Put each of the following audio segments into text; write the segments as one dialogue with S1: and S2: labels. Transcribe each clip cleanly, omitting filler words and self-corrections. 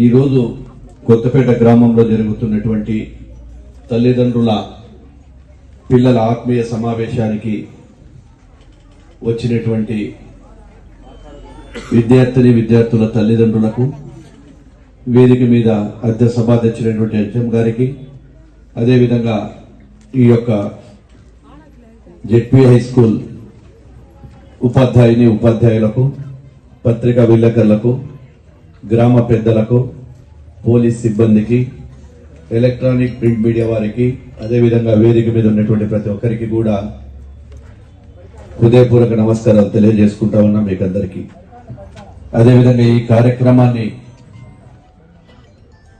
S1: ఈరోజు కొత్తపేట గ్రామంలో జరుగుతున్నటువంటి తల్లిదండ్రుల పిల్లల ఆత్మీయ సమావేశానికి వచ్చినటువంటి విద్యార్థుల తల్లిదండ్రులకు, వేదిక మీద అధ్యక్ష సభ తెచ్చినటువంటి హెచ్ఎం గారికి, అదేవిధంగా ఈ యొక్క జెడ్పీ హై స్కూల్ ఉపాధ్యాయులకు, పత్రికా విలేకరులకు, గ్రామ పెద్దలకు, పోలీస్ సిబ్బందికి, ఎలక్ట్రానిక్ ప్రింట్ మీడియా వారికి, అదేవిధంగా వేదిక మీద ఉన్నటువంటి ప్రతి ఒక్కరికి కూడా హృదయపూర్వక నమస్కారాలు తెలియజేసుకుంటా ఉన్నాం మీకందరికీ. అదేవిధంగా ఈ కార్యక్రమాన్ని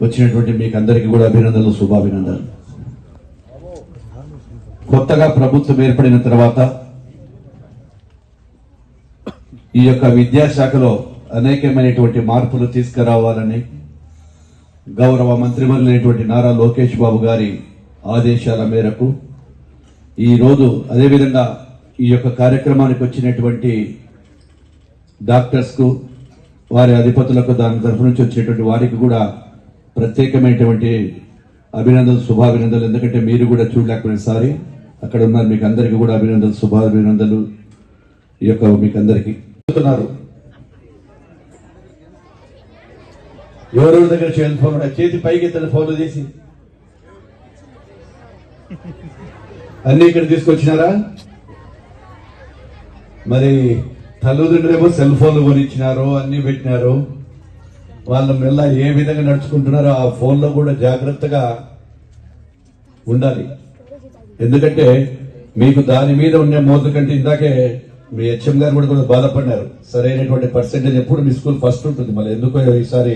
S1: వచ్చినటువంటి మీకందరికీ కూడా అభినందనలు, శుభాభినందనలు. కొత్తగా ప్రభుత్వం ఏర్పడిన తర్వాత ఈ యొక్క విద్యాశాఖలో అనేకమైనటువంటి మార్పులు తీసుకురావాలని గౌరవ మంత్రివర్యులైనటువంటి నారా లోకేష్ బాబు గారి ఆదేశాల మేరకు ఈరోజు, అదేవిధంగా ఈ యొక్క కార్యక్రమానికి వచ్చినటువంటి డాక్టర్స్ కు, వారి అధిపతులకు, దాని తరఫు నుంచి వచ్చినటువంటి వారికి కూడా ప్రత్యేకమైనటువంటి అభినందనలు, శుభాభినందనలు. ఎందుకంటే మీరు కూడా చూడలేకపోయిన సారి అక్కడ ఉన్నారు. మీకు అందరికీ కూడా అభినందనలు, శుభాభినందనలు. ఈ యొక్క మీకు అందరికీ చెప్తున్నారు. ఎవరెవరి దగ్గర సెల్ ఫోన్ ఉన్నాయి? చేతి పైకి ఎత్తిన ఫోన్లు తీసి అన్ని ఇక్కడ తీసుకొచ్చినారా? మరి తల్లిదండ్రులేమో సెల్ ఫోన్లు కొనిచ్చినారు, అన్ని పెట్టినారు. వాళ్ళ మెల్ల ఏ విధంగా నడుచుకుంటున్నారో ఆ ఫోన్లో కూడా జాగ్రత్తగా ఉండాలి. ఎందుకంటే మీకు దాని మీద ఉండే మోజు కంటే ఇందాకే మీ హెచ్ఎం గారు కూడా బాధపడినారు. సరైనటువంటి పర్సెంటేజ్ ఎప్పుడు మీ స్కూల్ ఫస్ట్ ఉంటుంది, మళ్ళీ ఎందుకో ఈసారి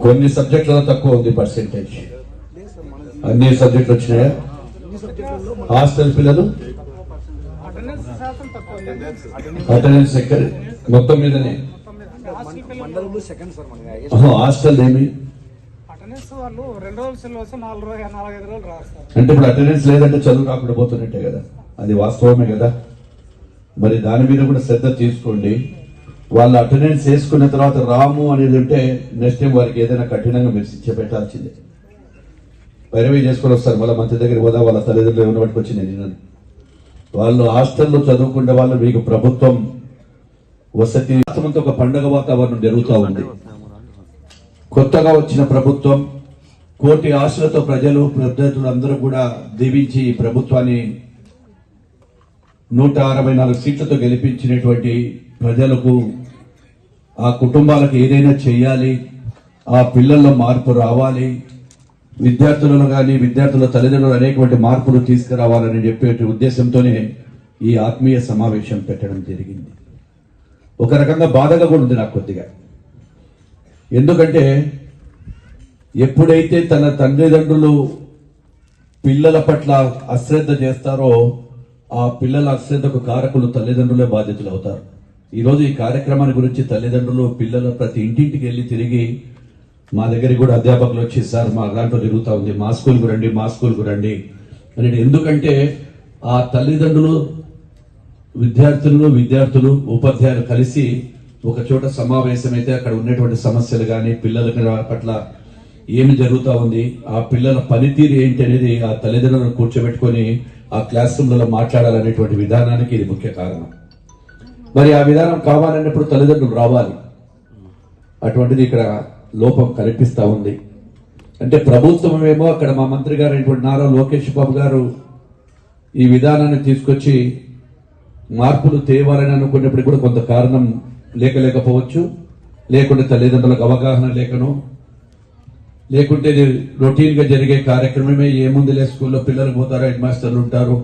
S1: కొన్ని సబ్జెక్టులలో తక్కువ ఉంది పర్సెంటేజ్. అన్ని సబ్జెక్టులు వచ్చినాయా? హాస్టల్ పిల్లలు అటెండెన్స్ ఎక్కడ మొత్తం మీదనే? హాస్టల్ ఏమి అంటే ఇప్పుడు అటెండెన్స్ లేదంటే చదువు కాకుండా పోతున్నట్టే కదా, అది వాస్తవమే కదా. మరి దాని మీద కూడా శ్రద్ధ తీసుకోండి. వాళ్ళు అటెండెన్స్ వేసుకున్న తర్వాత రాము అనేది ఉంటే నెక్స్ట్ టైం వారికి ఏదైనా కఠినంగా మీరు శిక్ష పెట్టాల్సిందే. వైరవీ చేసుకొని వస్తారు, మళ్ళీ మంత్రి దగ్గర పోదా వాళ్ళ తల్లిదండ్రులు ఏమైనా పట్టుకొచ్చి నేను వాళ్ళు హాస్టల్లో చదువుకునే వాళ్ళు మీకు ప్రభుత్వం వసతి ఒక పండుగ వాతావరణం జరుగుతూ ఉంది. కొత్తగా వచ్చిన ప్రభుత్వం కోటి ఆశలతో ప్రజలు అందరూ కూడా దీవించి ఈ ప్రభుత్వాన్ని 164 సీట్లతో గెలిపించినటువంటి ప్రజలకు, ఆ కుటుంబాలకు ఏదైనా చేయాలి, ఆ పిల్లల్లో మార్పు రావాలి, విద్యార్థులను కానీ విద్యార్థుల తల్లిదండ్రులు అనేకటువంటి మార్పులు తీసుకురావాలని చెప్పే ఉద్దేశంతోనే ఈ ఆత్మీయ సమావేశం పెట్టడం జరిగింది. ఒక రకంగా బాధగా కూడా ఉంది నాకు కొద్దిగా. ఎందుకంటే ఎప్పుడైతే తన తల్లిదండ్రులు పిల్లల పట్ల అశ్రద్ధ చేస్తారో ఆ పిల్లల అశ్రద్ధకు కారకులు తల్లిదండ్రులే బాధ్యతలు అవుతారు. ఈరోజు ఈ కార్యక్రమాన్ని గురించి తల్లిదండ్రులు పిల్లల ప్రతి ఇంటింటికి వెళ్ళి తిరిగి మా దగ్గరికి కూడా అధ్యాపకులు వచ్చి, సార్ మా దాంట్లో జరుగుతూ ఉంది, మా స్కూల్కు రండి అని. ఎందుకంటే ఆ తల్లిదండ్రులు, విద్యార్థులు, ఉపాధ్యాయులు కలిసి ఒక చోట సమావేశమైతే అక్కడ ఉన్నటువంటి సమస్యలు కానీ, పిల్లల పట్ల ఏమి జరుగుతూ ఉంది, ఆ పిల్లల పనితీరు ఏంటి అనేది ఆ తల్లిదండ్రులను కూర్చోబెట్టుకొని ఆ క్లాస్ రూమ్లలో మాట్లాడాలనేటువంటి విధానానికి ఇది ముఖ్య కారణం. మరి ఆ విధానం కావాలన్నప్పుడు తల్లిదండ్రులు రావాలి. అటువంటిది ఇక్కడ లోపం కనిపిస్తా ఉంది. అంటే ప్రభుత్వం ఏమో అక్కడ మా మంత్రి గారు అయినటువంటి నారా లోకేష్ బాబు గారు ఈ విధానాన్ని తీసుకొచ్చి మార్పులు తేవాలని అనుకున్నప్పుడు కూడా కొంత కారణం లేకపోవచ్చు, లేకుంటే తల్లిదండ్రులకు అవగాహన లేకనో, లేకుంటే రొటీన్ గా జరిగే కార్యక్రమమే ఏముందిలే స్కూల్లో పిల్లలు పోతారు, హెడ్ మాస్టర్లు ఉంటారు,